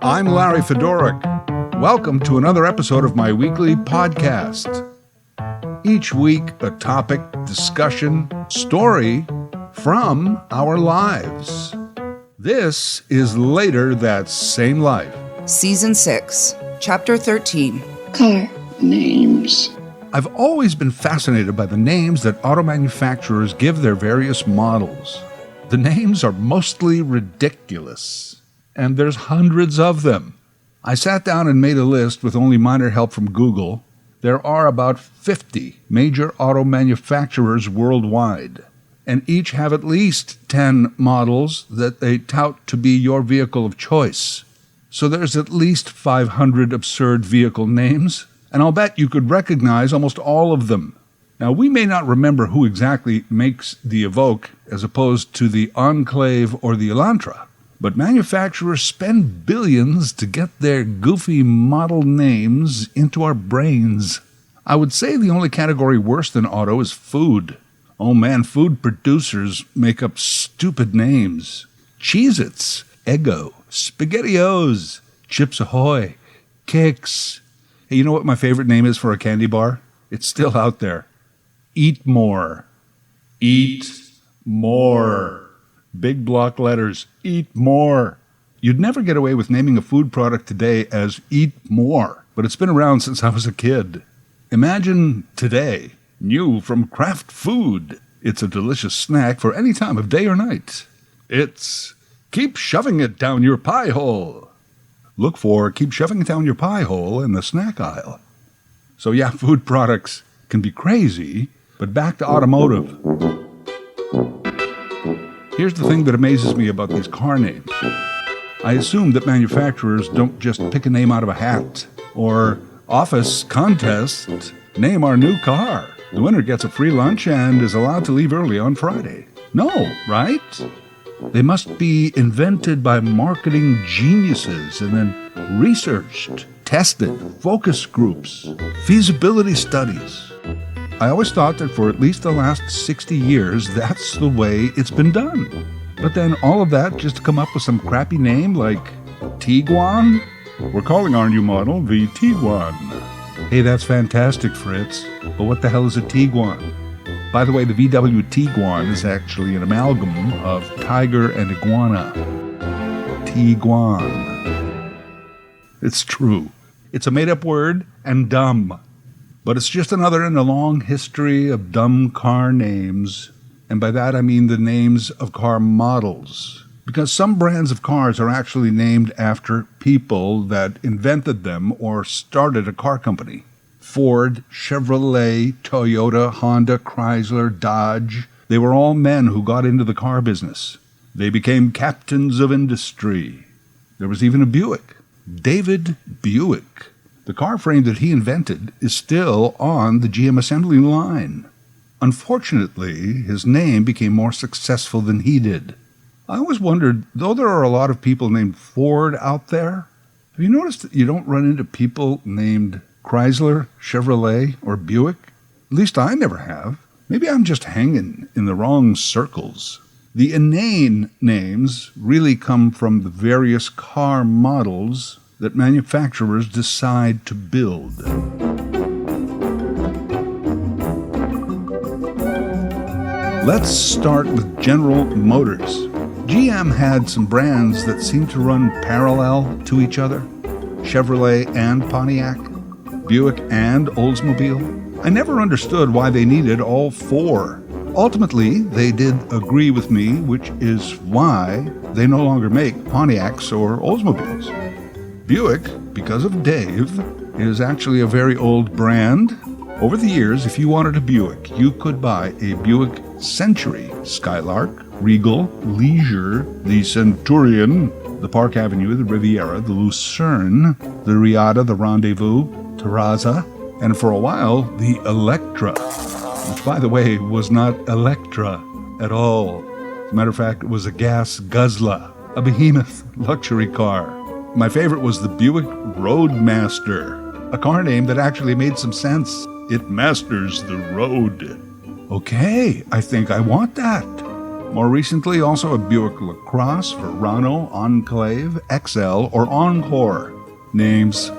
I'm Larry Fedoruk. Welcome to another episode of my weekly podcast. Each week, a topic, discussion, story from our lives. This is Later That Same Life. Season 6, Chapter 13. Car names. I've always been fascinated by the names that auto manufacturers give their various models. The names are mostly ridiculous, and there's hundreds of them. I sat down and made a list with only minor help from Google. There are about 50 major auto manufacturers worldwide, and each have at least 10 models that they tout to be your vehicle of choice. So there's at least 500 absurd vehicle names, and I'll bet you could recognize almost all of them. Now, we may not remember who exactly makes the Evoque as opposed to the Enclave or the Elantra, but manufacturers spend billions to get their goofy model names into our brains. I would say the only category worse than auto is food. Oh man, food producers make up stupid names. Cheez-Its, Eggo, SpaghettiOs, Chips Ahoy, Kix. Hey, you know what my favorite name is for a candy bar? It's still out there. Eat More. Eat More. Big block letters. Eat More. You'd never get away with naming a food product today as Eat More, but it's been around since I was a kid. Imagine today, new from Kraft Food. It's a delicious snack for any time of day or night. It's Keep Shoving It Down Your Pie Hole. Look for Keep Shoving It Down Your Pie Hole in the snack aisle. So yeah, food products can be crazy, but back to automotive. Here's the thing that amazes me about these car names. I assume that manufacturers don't just pick a name out of a hat, or office contest, name our new car. The winner gets a free lunch and is allowed to leave early on Friday. No, right? They must be invented by marketing geniuses and then researched, tested, focus groups, feasibility studies. I always thought that for at least the last 60 years, that's the way it's been done. But then all of that just to come up with some crappy name like Tiguan? We're calling our new model the Tiguan. Hey, that's fantastic, Fritz. But what the hell is a Tiguan? By the way, the VW Tiguan is actually an amalgam of tiger and iguana. Tiguan. It's true. It's a made-up word and dumb. But it's just another in a long history of dumb car names. And by that I mean the names of car models. Because some brands of cars are actually named after people that invented them or started a car company. Ford, Chevrolet, Toyota, Honda, Chrysler, Dodge. They were all men who got into the car business. They became captains of industry. There was even a Buick. David Buick. The car frame that he invented is still on the GM assembly line. Unfortunately, his name became more successful than he did. I always wondered, though there are a lot of people named Ford out there, have you noticed that you don't run into people named Chrysler, Chevrolet, or Buick? At least I never have. Maybe I'm just hanging in the wrong circles. The inane names really come from the various car models that manufacturers decide to build. Let's start with General Motors. GM had some brands that seemed to run parallel to each other. Chevrolet and Pontiac. Buick and Oldsmobile. I never understood why they needed all four. Ultimately, they did agree with me, which is why they no longer make Pontiacs or Oldsmobiles. Buick, because of Dave, is actually a very old brand. Over the years, if you wanted a Buick, you could buy a Buick Century, Skylark, Regal, Leisure, the Centurion, the Park Avenue, the Riviera, the Lucerne, the Riata, the Rendezvous, Terraza, and for a while, the Electra, which, by the way, was not Electra at all. As a matter of fact, it was a gas guzzler, a behemoth luxury car. My favorite was the Buick Roadmaster, a car name that actually made some sense. It masters the road. Okay, I think I want that. More recently, also a Buick LaCrosse, Verano, Enclave, XL, or Encore. Names.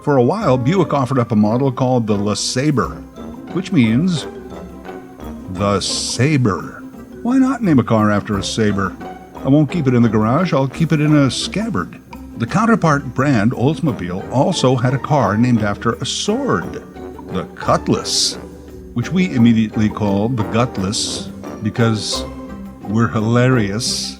For a while, Buick offered up a model called the LeSabre, which means the Sabre. Why not name a car after a saber? I won't keep it in the garage, I'll keep it in a scabbard. The counterpart brand, Oldsmobile, also had a car named after a sword, the Cutlass, which we immediately called the Gutless because we're hilarious.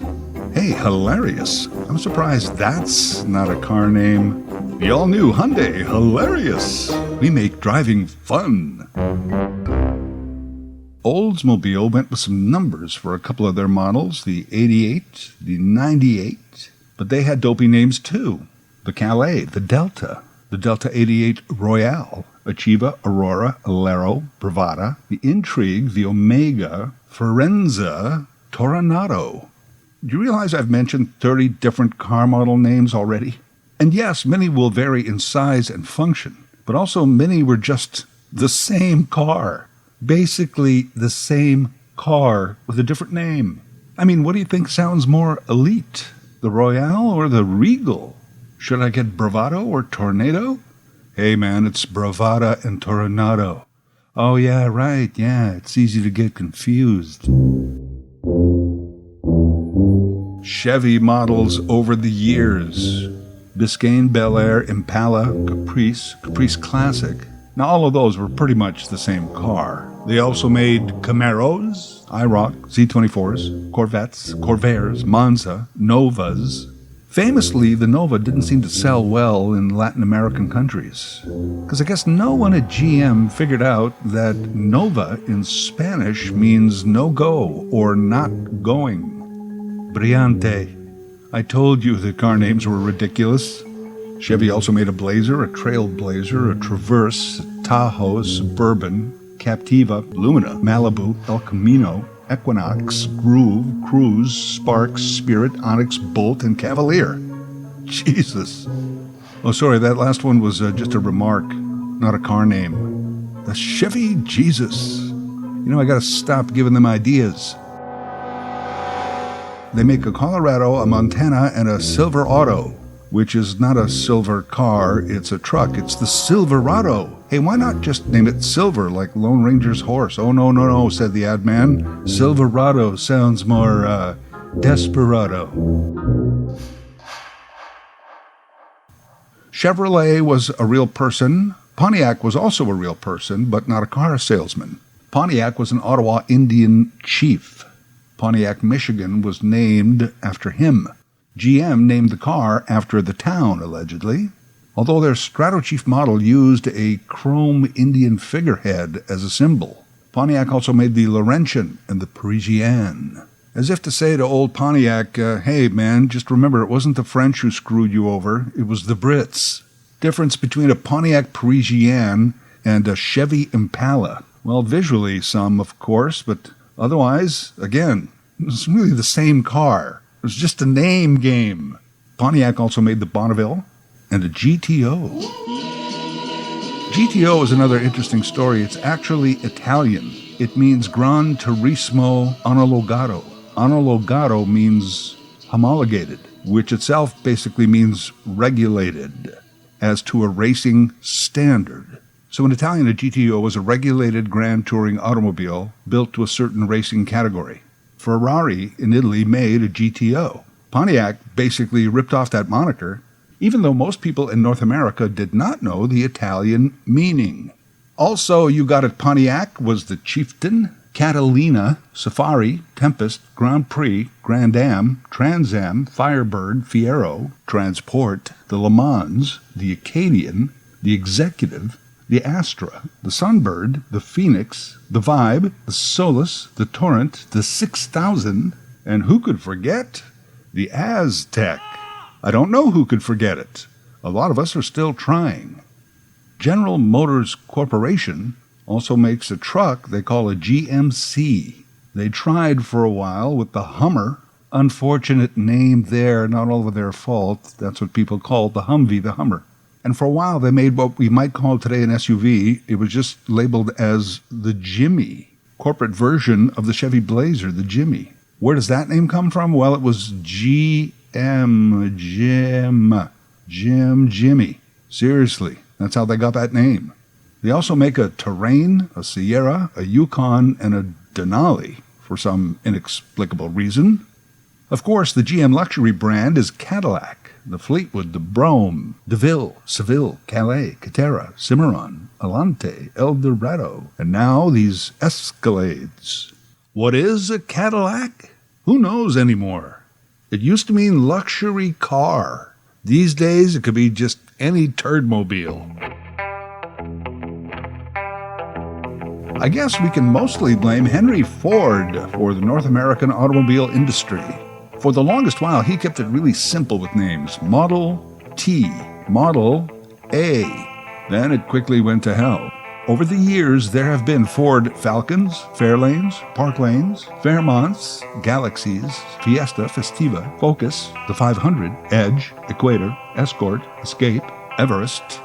Hey, hilarious. I'm surprised that's not a car name. The all-new Hyundai Hilarious. We make driving fun. Oldsmobile went with some numbers for a couple of their models, the 88, the 98, but they had dopey names too. The Calais, the Delta 88 Royale, Achieva, Aurora, Alero, Bravada, the Intrigue, the Omega, Forenza, Toronado. Do you realize I've mentioned 30 different car model names already? And yes, many will vary in size and function, but also many were just the same car. Basically the same car with a different name. I mean, what do you think sounds more elite? The Royale or the Regal? Should I get Bravado or Tornado? Hey man, it's Bravada and Toronado. Oh yeah, right, yeah, it's easy to get confused. Chevy models over the years. Biscayne, Bel Air, Impala, Caprice, Caprice Classic. Now all of those were pretty much the same car. They also made Camaros, IROC, Z24s, Corvettes, Corvairs, Monza, Novas. Famously, the Nova didn't seem to sell well in Latin American countries, because I guess no one at GM figured out that Nova in Spanish means no-go or not going. Brillante. I told you the car names were ridiculous. Chevy also made a Blazer, a Trailblazer, a Traverse, a Tahoe, a Suburban, Captiva, Lumina, Malibu, El Camino, Equinox, Groove, Cruise, Spark, Spirit, Onyx, Bolt, and Cavalier. Jesus. Oh, sorry, that last one was just a remark, not a car name. The Chevy Jesus. You know, I gotta stop giving them ideas. They make a Colorado, a Montana, and a Silverado, which is not a silver car, it's a truck. It's the Silverado. Hey, why not just name it Silver, like Lone Ranger's horse? Oh, no, said the ad man. Silverado sounds more, desperado. Chevrolet was a real person. Pontiac was also a real person, but not a car salesman. Pontiac was an Ottawa Indian chief. Pontiac, Michigan was named after him. GM named the car after the town, allegedly, although their Stratochief model used a chrome Indian figurehead as a symbol. Pontiac also made the Laurentian and the Parisienne, as if to say to old Pontiac, hey man, just remember it wasn't the French who screwed you over, it was the Brits. Difference between a Pontiac Parisienne and a Chevy Impala. Well, visually some, of course, but otherwise, again, it's really the same car. It was just a name game. Pontiac also made the Bonneville and a GTO. GTO is another interesting story. It's actually Italian. It means Gran Turismo Omologato. Omologato means homologated, which itself basically means regulated, as to a racing standard. So in Italian, a GTO was a regulated grand touring automobile built to a certain racing category. Ferrari in Italy made a GTO. Pontiac basically ripped off that moniker, even though most people in North America did not know the Italian meaning. Also, you got it, Pontiac was the Chieftain, Catalina, Safari, Tempest, Grand Prix, Grand Am, Trans Am, Firebird, Fiero, Transport, the Le Mans, the Acadian, the Executive, the Astra, the Sunbird, the Phoenix, the Vibe, the Solus, the Torrent, the 6000, and who could forget? The Aztec. I don't know who could forget it. A lot of us are still trying. General Motors Corporation also makes a truck they call a GMC. They tried for a while with the Hummer. Unfortunate name there, not all of their fault. That's what people called the Humvee, the Hummer. And for a while, they made what we might call today an SUV. It was just labeled as the Jimmy, corporate version of the Chevy Blazer, the Jimmy. Where does that name come from? Well, it was Jimmy. Seriously, that's how they got that name. They also make a Terrain, a Sierra, a Yukon, and a Denali for some inexplicable reason. Of course, the GM luxury brand is Cadillac, the Fleetwood, the Brougham, DeVille, Seville, Calais, Catera, Cimarron, Alante, Eldorado, and now these Escalades. What is a Cadillac? Who knows anymore? It used to mean luxury car. These days, it could be just any turdmobile. I guess we can mostly blame Henry Ford for the North American automobile industry. For the longest while, he kept it really simple with names. Model T, Model A. Then it quickly went to hell. Over the years, there have been Ford Falcons, Fairlanes, Parklanes, Fairmonts, Galaxies, Fiesta, Festiva, Focus, the 500, Edge, Equator, Escort, Escape, Everest,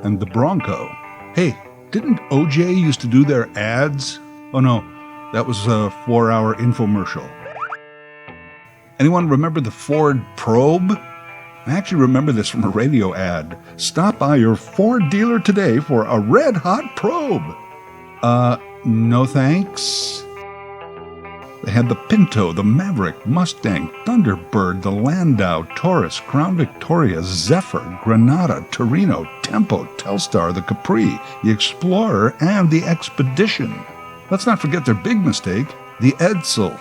and the Bronco. Hey, didn't OJ used to do their ads? Oh no, that was a 4-hour infomercial. Anyone remember the Ford Probe? I actually remember this from a radio ad. Stop by your Ford dealer today for a red-hot probe. No thanks. They had the Pinto, the Maverick, Mustang, Thunderbird, the Landau, Taurus, Crown Victoria, Zephyr, Granada, Torino, Tempo, Telstar, the Capri, the Explorer, and the Expedition. Let's not forget their big mistake, the Edsel.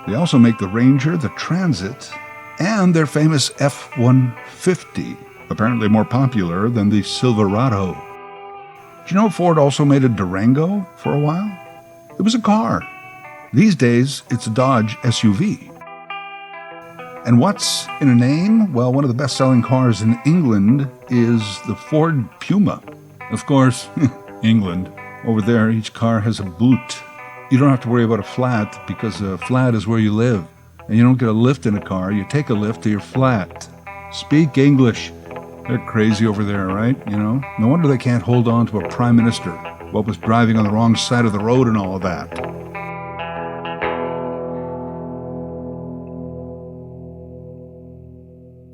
They also make the Ranger, the Transit, and their famous F-150, apparently more popular than the Silverado. Do you know Ford also made a Durango for a while? It was a car. These days, it's a Dodge SUV. And what's in a name? Well, one of the best-selling cars in England is the Ford Puma. Of course, England. Over there, each car has a boot. You don't have to worry about a flat because a flat is where you live. And you don't get a lift in a car, you take a lift to your flat. Speak English. They're crazy over there, right? You know? No wonder they can't hold on to a prime minister. What was driving on the wrong side of the road and all of that.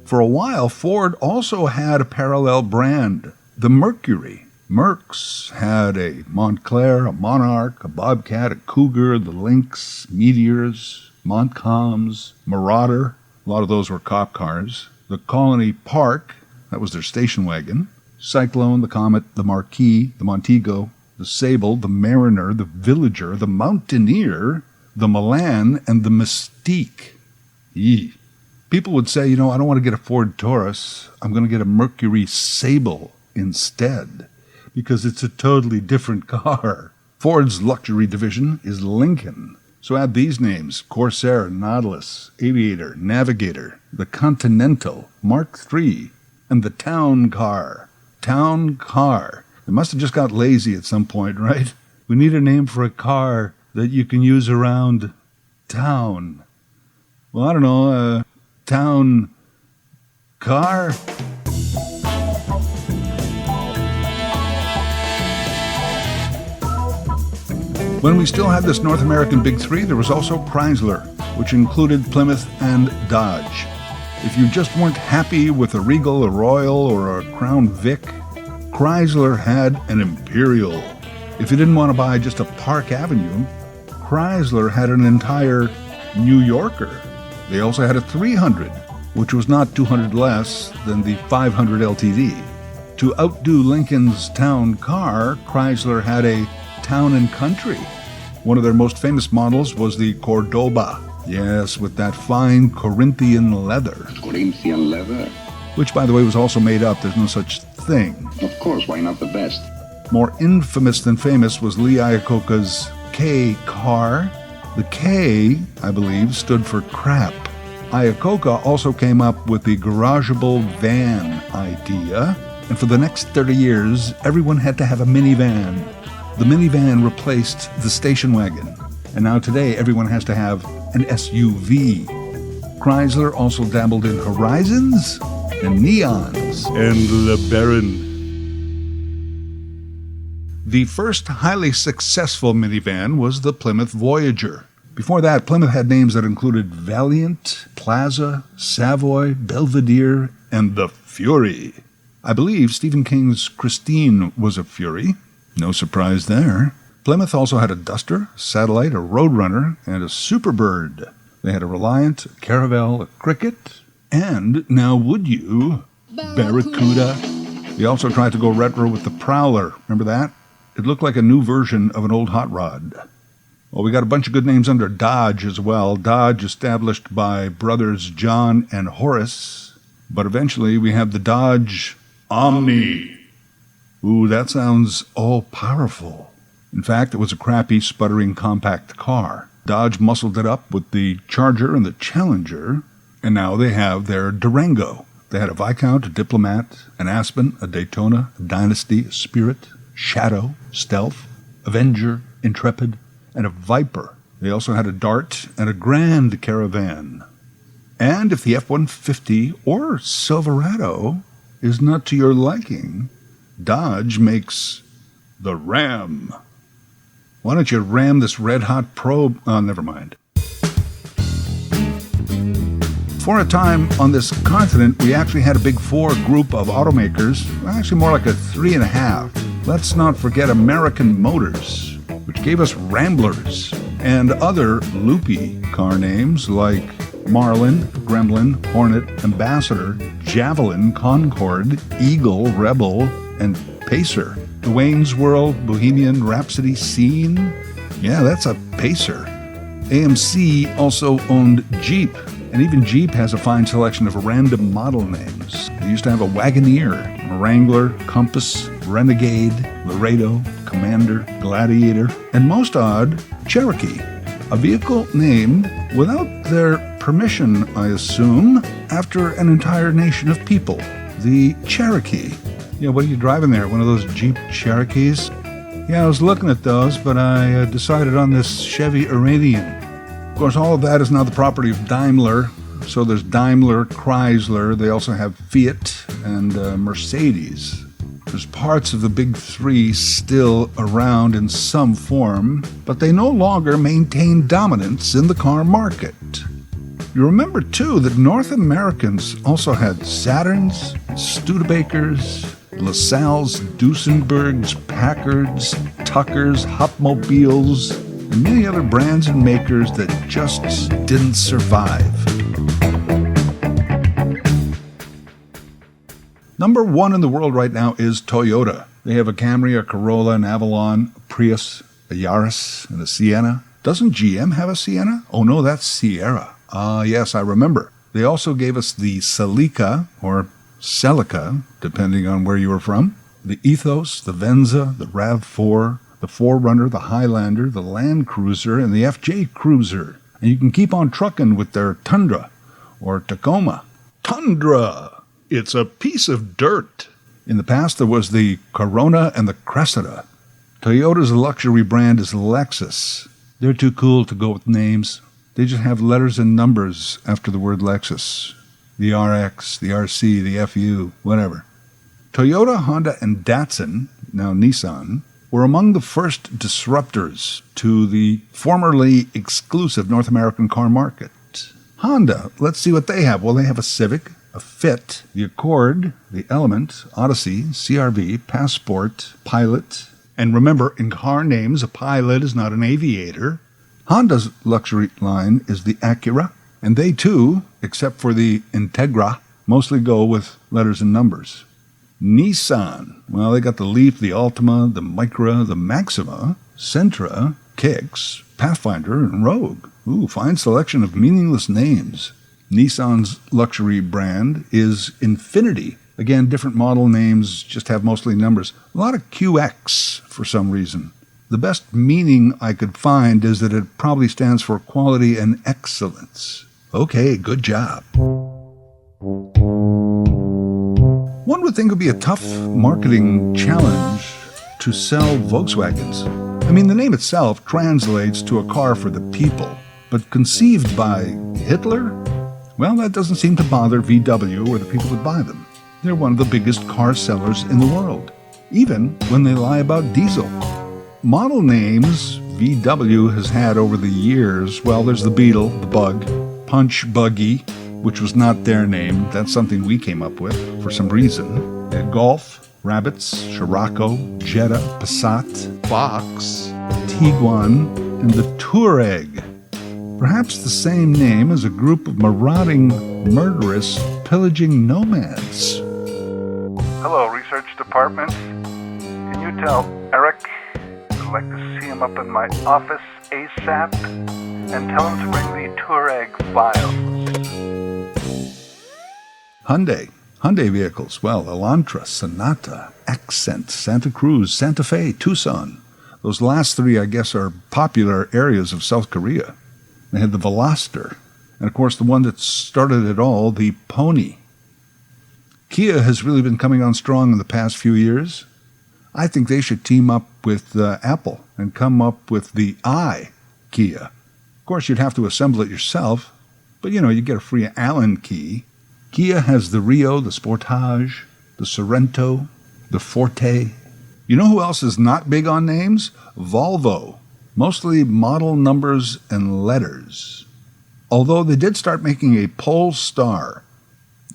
For a while, Ford also had a parallel brand, the Mercury. Mercs had a Montclair, a Monarch, a Bobcat, a Cougar, the Lynx, Meteors, Montcalms, Marauder. A lot of those were cop cars. The Colony Park, that was their station wagon. Cyclone, the Comet, the Marquis, the Montego, the Sable, the Mariner, the Villager, the Mountaineer, the Milan, and the Mystique. Yee. People would say, I don't want to get a Ford Taurus. I'm going to get a Mercury Sable instead because it's a totally different car. Ford's luxury division is Lincoln. So add these names: Corsair, Nautilus, Aviator, Navigator, the Continental, Mark III, and the Town Car. Town Car. They must have just got lazy at some point, right? We need a name for a car that you can use around town. Well, I don't know, Town Car? When we still had this North American Big Three, there was also Chrysler, which included Plymouth and Dodge. If you just weren't happy with a Regal, a Royal, or a Crown Vic, Chrysler had an Imperial. If you didn't want to buy just a Park Avenue, Chrysler had an entire New Yorker. They also had a 300, which was not 200 less than the 500 LTD. To outdo Lincoln's Town Car, Chrysler had a Town and Country. One of their most famous models was the Cordoba. Yes, with that fine Corinthian leather. Corinthian leather? Which, by the way, was also made up. There's no such thing. Of course, why not the best? More infamous than famous was Lee Iacocca's K car. The K, I believe, stood for crap. Iacocca also came up with the garageable van idea, and for the next 30 years, everyone had to have a minivan. The minivan replaced the station wagon, and now today everyone has to have an SUV. Chrysler also dabbled in Horizons and Neons and LeBaron. The first highly successful minivan was the Plymouth Voyager. Before that, Plymouth had names that included Valiant, Plaza, Savoy, Belvedere, and the Fury. I believe Stephen King's Christine was a Fury. No surprise there. Plymouth also had a Duster, Satellite, a Roadrunner, and a Superbird. They had a Reliant, a Caravel, a Cricket, and, now would you, Barracuda. They also tried to go retro with the Prowler. Remember that? It looked like a new version of an old hot rod. Well, we got a bunch of good names under Dodge as well. Dodge established by brothers John and Horace. But eventually we have the Dodge Omni. Ooh, that sounds all-powerful. In fact, it was a crappy, sputtering compact car. Dodge muscled it up with the Charger and the Challenger, and now they have their Durango. They had a Viscount, a Diplomat, an Aspen, a Daytona, a Dynasty, a Spirit, Shadow, Stealth, Avenger, Intrepid, and a Viper. They also had a Dart and a Grand Caravan. And if the F-150 or Silverado is not to your liking, Dodge makes the Ram. Why don't you ram this red-hot probe? Oh, never mind. For a time on this continent, we actually had a big four group of automakers, actually more like a 3.5. Let's not forget American Motors, which gave us Ramblers, and other loopy car names like Marlin, Gremlin, Hornet, Ambassador, Javelin, Concorde, Eagle, Rebel, and Pacer. Dwayne's World, Bohemian Rhapsody, Scene. Yeah, that's a Pacer. AMC also owned Jeep, and even Jeep has a fine selection of random model names. They used to have a Wagoneer, Wrangler, Compass, Renegade, Laredo, Commander, Gladiator, and most odd, Cherokee. A vehicle named, without their permission, I assume, after an entire nation of people. The Cherokee. Yeah, what are you driving there? One of those Jeep Cherokees? Yeah, I was looking at those, but I decided on this Chevy Iranian. Of course, all of that is now the property of Daimler. So there's Daimler, Chrysler. They also have Fiat and Mercedes. There's parts of the big three still around in some form, but they no longer maintain dominance in the car market. You remember, too, that North Americans also had Saturns, Studebakers, LaSalle's, Duesenbergs, Packards, Tuckers, Hupmobiles, and many other brands and makers that just didn't survive. Number one in the world right now is Toyota. They have a Camry, a Corolla, an Avalon, a Prius, a Yaris, and a Sienna. Doesn't GM have a Sienna? Oh no, that's Sierra. Ah, yes, I remember. They also gave us the Celica, or Celica, depending on where you were from, the Ethos, the Venza, the RAV4, the 4Runner, the Highlander, the Land Cruiser, and the FJ Cruiser. And you can keep on trucking with their Tundra, or Tacoma. Tundra! It's a piece of dirt. In the past, there was the Corona and the Cressida. Toyota's luxury brand is Lexus. They're too cool to go with names. They just have letters and numbers after the word Lexus. The RX, the RC, the FU, whatever. Toyota, Honda, and Datsun, now Nissan, were among the first disruptors to the formerly exclusive North American car market. Honda, let's see what they have. Well, they have a Civic, a Fit, the Accord, the Element, Odyssey, CRV, Passport, Pilot. And remember, in car names, a pilot is not an aviator. Honda's luxury line is the Acura, and they too, except for the Integra, mostly go with letters and numbers. Nissan, well, they got the Leaf, the Altima, the Micra, the Maxima, Sentra, Kicks, Pathfinder, and Rogue. Ooh, fine selection of meaningless names. Nissan's luxury brand is Infiniti. Again, different model names, just have mostly numbers. A lot of QX for some reason. The best meaning I could find is that it probably stands for quality and excellence. Okay, good job. One would think it would be a tough marketing challenge to sell Volkswagens. I mean, the name itself translates to a car for the people, but conceived by Hitler? Well, that doesn't seem to bother VW or the people that buy them. They're one of the biggest car sellers in the world, even when they lie about diesel. Model names VW has had over the years, well, there's the Beetle, the Bug, Punch Buggy, which was not their name. That's something we came up with for some reason. They had Golf, Rabbits, Scirocco, Jetta, Passat, Fox, Tiguan, and the Touareg. Perhaps the same name as a group of marauding, murderous, pillaging nomads. Hello, research department. Can you tell Eric I'd like to see him up in my office ASAP and tell him to bring the Touareg files? Hyundai vehicles. Well, Elantra, Sonata, Accent, Santa Cruz, Santa Fe, Tucson. Those last three, I guess, are popular areas of South Korea. They had the Veloster. And, of course, the one that started it all, the Pony. Kia has really been coming on strong in the past few years. I think they should team up with Apple and come up with the Kia. Of course, you'd have to assemble it yourself, but, you get a free Allen key. Kia has the Rio, the Sportage, the Sorento, the Forte. You know who else is not big on names? Volvo. Mostly model numbers and letters. Although they did start making a Polestar.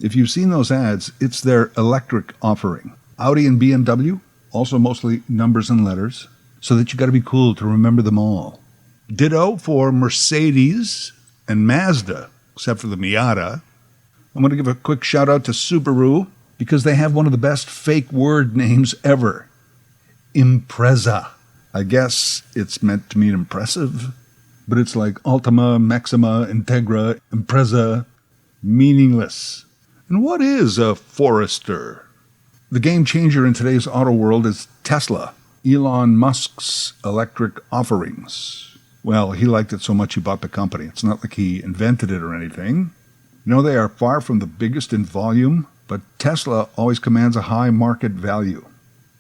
If you've seen those ads, it's their electric offering. Audi and BMW, also mostly numbers and letters, so that you got to be cool to remember them all. Ditto for Mercedes and Mazda, except for the Miata. I'm going to give a quick shout out to Subaru because they have one of the best fake word names ever. Impreza. I guess it's meant to mean impressive, but it's like Altima, Maxima, Integra, Impreza, meaningless. And what is a Forester? The game changer in today's auto world is Tesla, Elon Musk's electric offerings. Well, he liked it so much he bought the company. It's not like he invented it or anything. They are far from the biggest in volume, but Tesla always commands a high market value.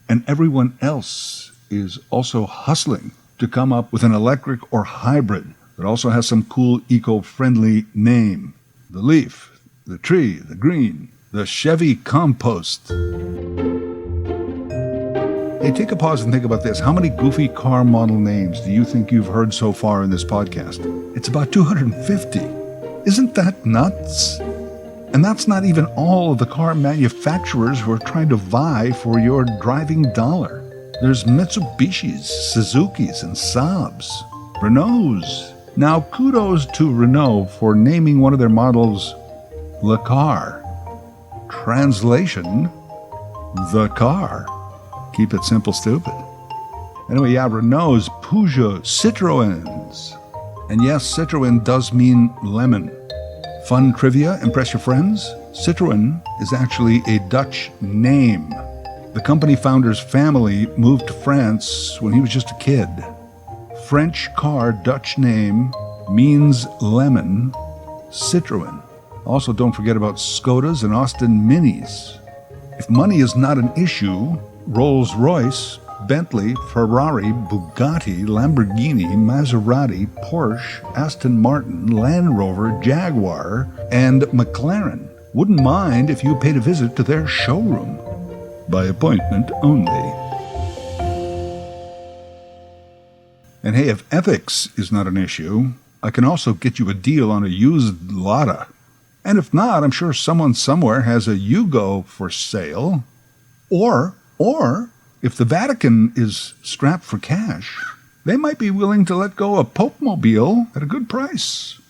And everyone else is also hustling to come up with an electric or hybrid that also has some cool eco-friendly name. The Leaf, the Tree, the Green, the Chevy Compost. Hey, take a pause and think about this. How many goofy car model names do you think you've heard so far in this podcast? It's about 250. Isn't that nuts? And that's not even all of the car manufacturers who are trying to vie for your driving dollar. There's Mitsubishis, Suzukis, and Saabs, Renaults. Now, kudos to Renault for naming one of their models Le Car. Translation, the car. Keep it simple, stupid. Anyway, Renault's, Peugeot, Citroëns. And yes, Citroën does mean lemon. Fun trivia, impress your friends? Citroën is actually a Dutch name. The company founder's family moved to France when he was just a kid. French car Dutch name means lemon, Citroën. Also, don't forget about Skodas and Austin Minis. If money is not an issue, Rolls-Royce, Bentley, Ferrari, Bugatti, Lamborghini, Maserati, Porsche, Aston Martin, Land Rover, Jaguar, and McLaren wouldn't mind if you paid a visit to their showroom. By appointment only. And hey, if ethics is not an issue, I can also get you a deal on a used Lada. And if not, I'm sure someone somewhere has a Yugo for sale. Or, if the Vatican is strapped for cash, they might be willing to let go a Pope-mobile at a good price.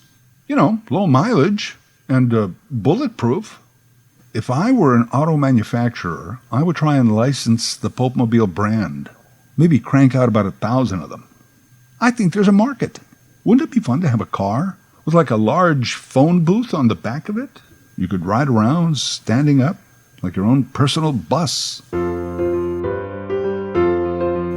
Low mileage and bulletproof. If I were an auto manufacturer, I would try and license the Pope-mobile brand. Maybe crank out about 1,000 of them. I think there's a market. Wouldn't it be fun to have a car with like a large phone booth on the back of it? You could ride around standing up like your own personal bus.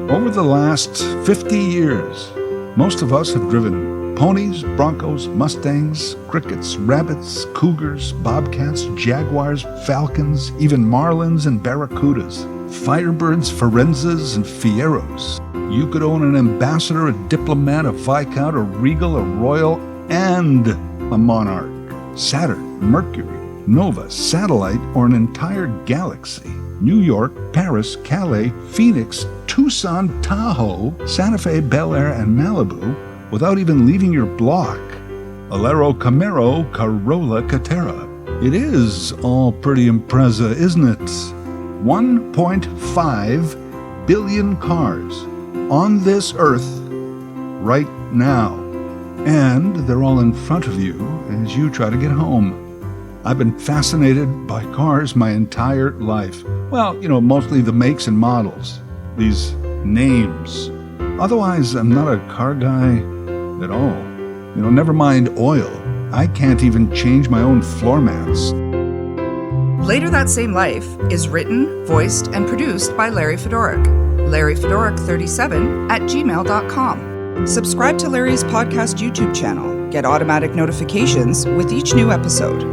Over the last 50 years, most of us have driven ponies, Broncos, Mustangs, Crickets, Rabbits, Cougars, Bobcats, Jaguars, Falcons, even Marlins and Barracudas, Firebirds, Forenzas, and Fieros. You could own an Ambassador, a Diplomat, a Viscount, a Regal, a Royal, and a Monarch. Saturn, Mercury, Nova, Satellite, or an entire galaxy. New York, Paris, Calais, Phoenix, Tucson, Tahoe, Santa Fe, Bel Air, and Malibu without even leaving your block. Alero, Camaro, Corolla, Catera. It is all pretty impreza, isn't it? 1.5 billion cars on this earth right now. And they're all in front of you as you try to get home. I've been fascinated by cars my entire life. Well, mostly the makes and models, these names. Otherwise, I'm not a car guy at all. Never mind oil. I can't even change my own floor mats. Later That Same Life is written, voiced, and produced by Larry Fedoruk. LarryFedoruk37@gmail.com. Subscribe to Larry's podcast YouTube channel. Get automatic notifications with each new episode.